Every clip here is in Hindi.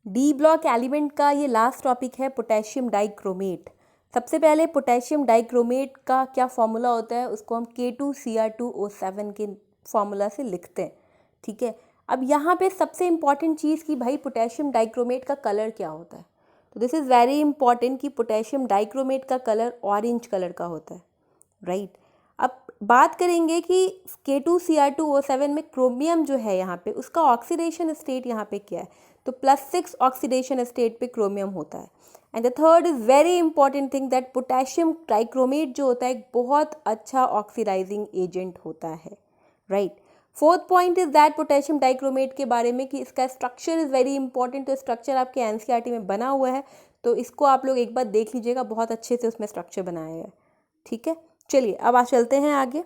डी ब्लॉक एलिमेंट का ये लास्ट टॉपिक है पोटेशियम डाइक्रोमेट। सबसे पहले पोटेशियम डाइक्रोमेट का क्या फॉर्मूला होता है उसको हम K2Cr2O7 के फॉर्मूला से लिखते हैं। ठीक है, अब यहाँ पे सबसे इम्पॉर्टेंट चीज़ कि भाई पोटेशियम डाइक्रोमेट का कलर क्या होता है। तो दिस इज़ वेरी इंपॉर्टेंट कि पोटेशियम डाइक्रोमेट का कलर ऑरेंज कलर का होता है, राइट। अब बात करेंगे कि K2Cr2O7 में क्रोमियम जो है यहाँ पे उसका ऑक्सीडेशन स्टेट यहाँ पे क्या है, तो +6 ऑक्सीडेशन स्टेट पे क्रोमियम होता है। And the third is very important thing that potassium dichromate जो होता है एक बहुत अच्छा ऑक्सीडाइजिंग एजेंट होता है, right. Fourth point is that potassium dichromate के बारे में कि इसका स्ट्रक्चर इज़ वेरी इंपॉर्टेंट। तो स्ट्रक्चर आपके एनसीईआरटी में बना हुआ है, तो इसको आप लोग एक बार देख लीजिएगा, बहुत अच्छे से उसमें स्ट्रक्चर बनाया है। ठीक है, चलिए अब आप चलते हैं आगे।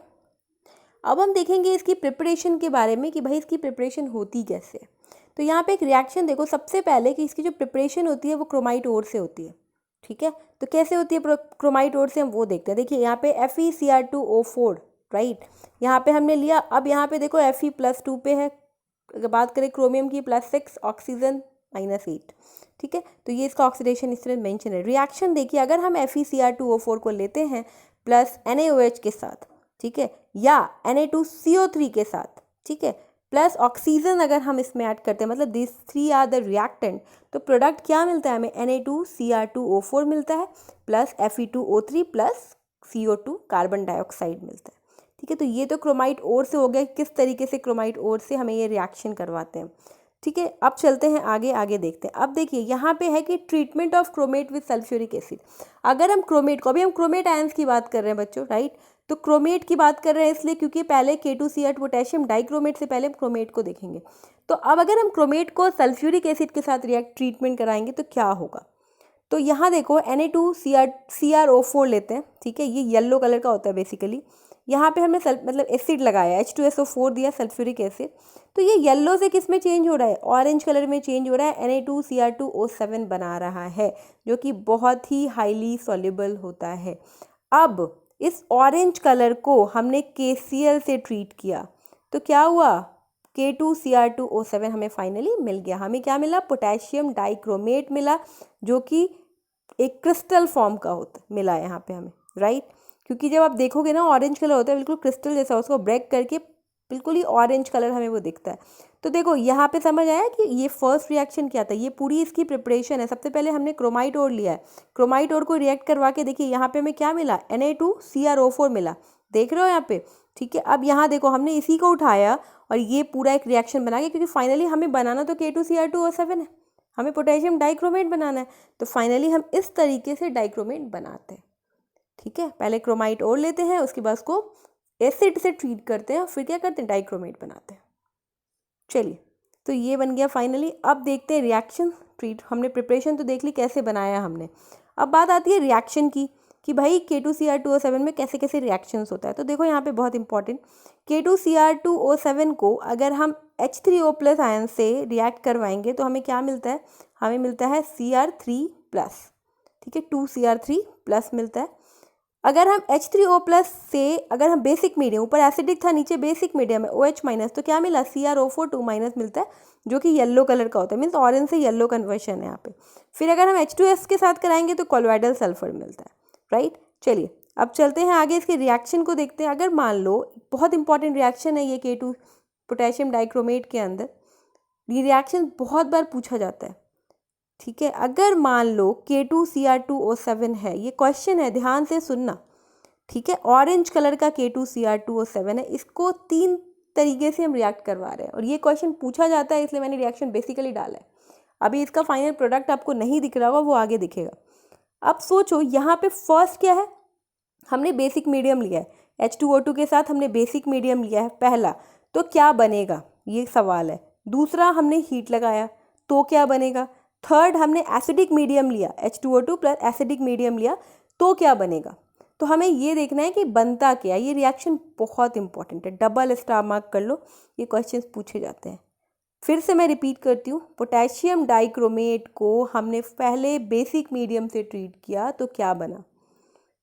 अब हम देखेंगे इसकी प्रिपरेशन के बारे में कि भाई इसकी प्रिपरेशन होती कैसे है। तो यहाँ पे एक रिएक्शन देखो, सबसे पहले कि इसकी जो प्रिपरेशन होती है वो क्रोमाइट ओर से होती है। ठीक है, तो कैसे होती है क्रोमाइट ओर से, हम वो देखते हैं। देखिए यहाँ पे FeCr2O4, राइट, यहाँ पे हमने लिया। अब यहाँ पे देखो Fe+2 पे है, अगर बात करें क्रोमियम की +6 ऑक्सीजन -8। ठीक है, तो ये इसका ऑक्सीडेशन इस तरह मेंशन है। रिएक्शन देखिए, अगर हम FeCr2O4 को लेते हैं प्लस NaOH के साथ, ठीक है, या Na2CO3 के साथ, ठीक है, प्लस ऑक्सीजन अगर हम इसमें ऐड करते हैं, मतलब दिस 3 आर द रिएक्टेंट, तो प्रोडक्ट क्या मिलता है हमें, Na2Cr2O4 मिलता है plus Fe2O3 plus CO2 carbon dioxide मिलता है। ठीक है, तो ये तो क्रोमाइट ओर से हो गया, किस तरीके से क्रोमाइट ओर से हमें ये रिएक्शन करवाते हैं। ठीक है, अब चलते हैं आगे देखते हैं। अब देखिए यहाँ पे है कि treatment of chromate with sulphuric acid. अगर हम क्रोमेट को, अभी हम क्रोमेट आयंस की बात कर रहे हैं बच्चों, राइट, तो क्रोमेट की बात कर रहे हैं इसलिए क्योंकि पहले K2Cr पोटेशियम डाइक्रोमेट से पहले हम क्रोमेट को देखेंगे। तो अब अगर हम क्रोमेट को सल्फ्यूरिक एसिड के साथ ट्रीटमेंट कराएंगे तो क्या होगा। तो यहाँ देखो Na2CrO4 लेते हैं, ठीक है, ये येलो कलर का होता है बेसिकली। यहाँ पे हमने मतलब एसिड लगाया, H2SO4 दिया, सल्फ्यूरिक एसिड, तो ये येलो से किस में चेंज हो रहा है, ऑरेंज कलर में चेंज हो रहा है, Na2Cr2O7 बना रहा है, जो कि बहुत ही हाईली सॉल्युबल होता है। अब इस ऑरेंज कलर को हमने KCl से ट्रीट किया, तो क्या हुआ, K2Cr2O7 हमें फाइनली मिल गया। हमें क्या मिला, पोटेशियम डाइक्रोमेट मिला, जो कि एक क्रिस्टल फॉर्म का मिला यहाँ पे हमें, राइट। क्योंकि जब आप देखोगे ना ऑरेंज कलर होता है बिल्कुल क्रिस्टल जैसा, उसको ब्रेक करके बिल्कुल ही ऑरेंज कलर हमें वो दिखता है। तो देखो यहाँ पे समझ आया कि ये फर्स्ट रिएक्शन क्या था, ये पूरी इसकी प्रिपरेशन है। सबसे पहले हमने क्रोमाइट ओर लिया है, क्रोमाइट ओर को रिएक्ट करवा के देखिए यहाँ पे हमें क्या मिला, Na2CrO4 मिला, देख रहे हो यहाँ पे। ठीक है, अब यहाँ देखो हमने इसी को उठाया और ये पूरा एक रिएक्शन बना के, क्योंकि फाइनली हमें बनाना तो K2Cr2O7 है, हमें पोटेशियम डाइक्रोमेट बनाना है, तो फाइनली हम इस तरीके से डाइक्रोमेट बनाते हैं। ठीक है, पहले क्रोमाइट ओर लेते हैं, उसके बाद उसको एसिड से ट्रीट करते हैं और फिर क्या करते हैं, डाइक्रोमेट बनाते हैं। चलिए, तो ये बन गया फाइनली। अब देखते हैं रिएक्शन। हमने प्रिपरेशन तो देख ली कैसे बनाया हमने, अब बात आती है रिएक्शन की कि भाई K2Cr2O7 में कैसे कैसे रिएक्शंस होता है। तो देखो यहाँ पे बहुत इंपॉर्टेंट, K2Cr2O7 को अगर हम H3O+ आयन से रिएक्ट करवाएंगे तो हमें क्या मिलता है, हमें मिलता है Cr3+, ठीक है, 2Cr3+ मिलता है। अगर हम H3O+ से अगर हम बेसिक मीडियम, ऊपर एसिडिक था नीचे बेसिक मीडियम है OH-, तो क्या मिला, CrO4 2- मिलता है, जो कि येलो कलर का होता है, मीन्स ऑरेंज से येलो कन्वर्शन है यहाँ पे। फिर अगर हम H2S के साथ कराएंगे तो कोलोइडल सल्फर मिलता है, राइट। चलिए अब चलते हैं आगे, इसके रिएक्शन को देखते हैं। अगर मान लो, बहुत इंपॉर्टेंट रिएक्शन है ये K2 पोटेशियम डाइक्रोमेट के अंदर, ये रिएक्शन बहुत बार पूछा जाता है। ठीक है, अगर मान लो K2Cr2O7 है, ये क्वेश्चन है, ध्यान से सुनना, ठीक है, ऑरेंज कलर का K2Cr2O7 है, इसको 3 तरीके से हम रिएक्ट करवा रहे हैं और ये क्वेश्चन पूछा जाता है, इसलिए मैंने रिएक्शन बेसिकली डाला है। अभी इसका फाइनल प्रोडक्ट आपको नहीं दिख रहा होगा, वो आगे दिखेगा। अब सोचो यहाँ पे फर्स्ट क्या है, हमने बेसिक मीडियम लिया है, H2O2 के साथ हमने बेसिक मीडियम लिया है पहला, तो क्या बनेगा ये सवाल है। दूसरा हमने हीट लगाया, तो क्या बनेगा। थर्ड हमने एसिडिक मीडियम लिया, H2O2 प्लस एसिडिक मीडियम लिया, तो क्या बनेगा। तो हमें ये देखना है कि बनता क्या। ये रिएक्शन बहुत इंपॉर्टेंट है, डबल स्टार मार्क कर लो, ये क्वेश्चंस पूछे जाते हैं। फिर से मैं रिपीट करती हूँ, पोटेशियम डाइक्रोमेट को हमने पहले बेसिक मीडियम से ट्रीट किया तो क्या बना,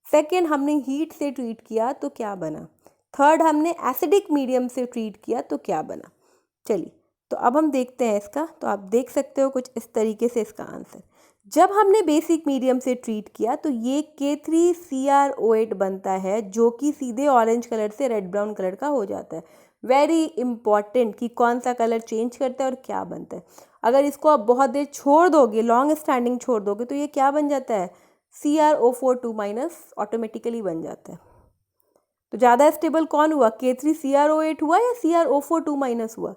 सेकेंड हमने हीट से ट्रीट किया तो क्या बना, थर्ड हमने एसिडिक मीडियम से ट्रीट किया तो क्या बना। चलिए तो अब हम देखते हैं इसका, तो आप देख सकते हो कुछ इस तरीके से इसका आंसर। जब हमने बेसिक मीडियम से ट्रीट किया तो ये K3CrO8 बनता है, जो कि सीधे ऑरेंज कलर से रेड ब्राउन कलर का हो जाता है। वेरी इंपॉर्टेंट कि कौन सा कलर चेंज करता है और क्या बनता है। अगर इसको आप बहुत देर छोड़ दोगे, लॉन्ग स्टैंडिंग छोड़ दोगे, तो ये क्या बन जाता है, CrO4 2- ऑटोमेटिकली बन जाता है। तो ज़्यादा स्टेबल कौन हुआ, K3CrO8 हुआ या CrO4 2- हुआ?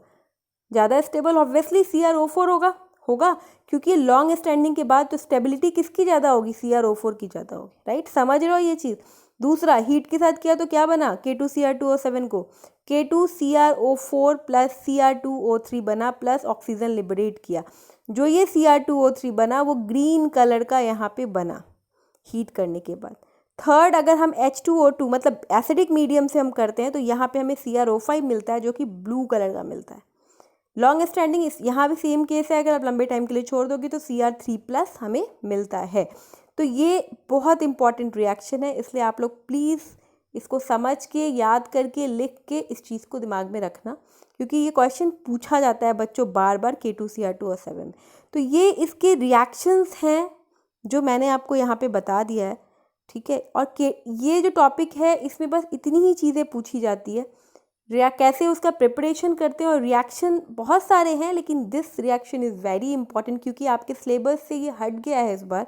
ज़्यादा स्टेबल ऑब्वियसली CrO4 होगा क्योंकि लॉन्ग स्टैंडिंग के बाद तो स्टेबिलिटी किसकी ज़्यादा होगी, CrO4 की ज़्यादा होगी, राइट। समझ रहे हो ये चीज़। दूसरा, हीट के साथ किया तो क्या बना, K2Cr2O7 को K2CrO4 प्लस Cr2O3 बना, प्लस ऑक्सीजन लिबरेट किया। जो ये Cr2O3 बना वो ग्रीन कलर का यहाँ पे बना हीट करने के बाद। थर्ड, अगर हम H2O2 मतलब एसिडिक मीडियम से हम करते हैं तो यहाँ पे हमें CrO5 मिलता है, जो कि ब्लू कलर का मिलता है। लॉन्ग स्टैंडिंग इस यहाँ भी सेम केस है, अगर आप लंबे टाइम के लिए छोड़ दोगे तो Cr3+ हमें मिलता है। तो ये बहुत इंपॉर्टेंट रिएक्शन है, इसलिए आप लोग प्लीज़ इसको समझ के, याद करके, लिख के इस चीज़ को दिमाग में रखना, क्योंकि ये क्वेश्चन पूछा जाता है बच्चों बार बार K2Cr2O7। तो ये इसके रिएक्शंस हैं जो मैंने आपको यहाँ पे बता दिया है, ठीक है। और ये जो टॉपिक है इसमें बस इतनी ही चीज़ें पूछी जाती है, कैसे उसका प्रिपरेशन करते हैं, और रिएक्शन बहुत सारे हैं, लेकिन this reaction is very important क्योंकि आपके सिलेबस से ये हट गया है इस बार।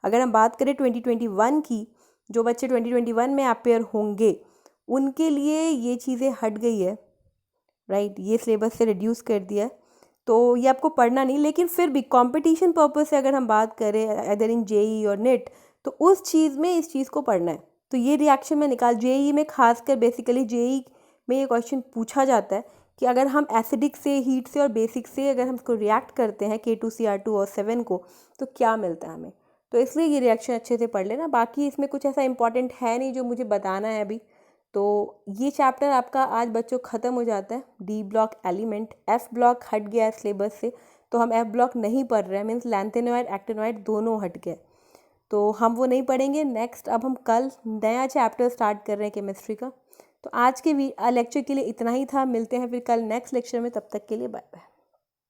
अगर हम बात करें 2021 की, जो बच्चे 2021 में अपेयर होंगे उनके लिए ये चीज़ें हट गई है, राइट। ये सिलेबस से रिड्यूस कर दिया है, तो ये आपको पढ़ना नहीं, लेकिन फिर भी कंपटीशन पर्पस से अगर हम बात करें अदर इन JEE और नेट, तो उस चीज़ में इस चीज़ को पढ़ना है। तो ये रिएक्शन में निकाल, JEE में खासकर बेसिकली JEE में ये क्वेश्चन पूछा जाता है कि अगर हम एसिडिक से, हीट से और बेसिक से अगर हम इसको रिएक्ट करते हैं K2Cr2O7 को, तो क्या मिलता है हमें। तो इसलिए ये रिएक्शन अच्छे से पढ़ लेना। बाकी इसमें कुछ ऐसा इंपॉर्टेंट है नहीं जो मुझे बताना है अभी। तो ये चैप्टर आपका आज बच्चों ख़त्म हो जाता है, D block element. F block हट गया है सिलेबस से, तो हम F ब्लॉक नहीं पढ़ रहे हैं, मीन्स लैंथेनॉइड एक्टिनॉइड दोनों हट गए, तो हम वो नहीं पढ़ेंगे। नेक्स्ट अब हम कल नया चैप्टर स्टार्ट कर रहे हैं केमिस्ट्री का। तो आज के लेक्चर के लिए इतना ही था, मिलते हैं फिर कल नेक्स्ट लेक्चर में, तब तक के लिए बाय बाय।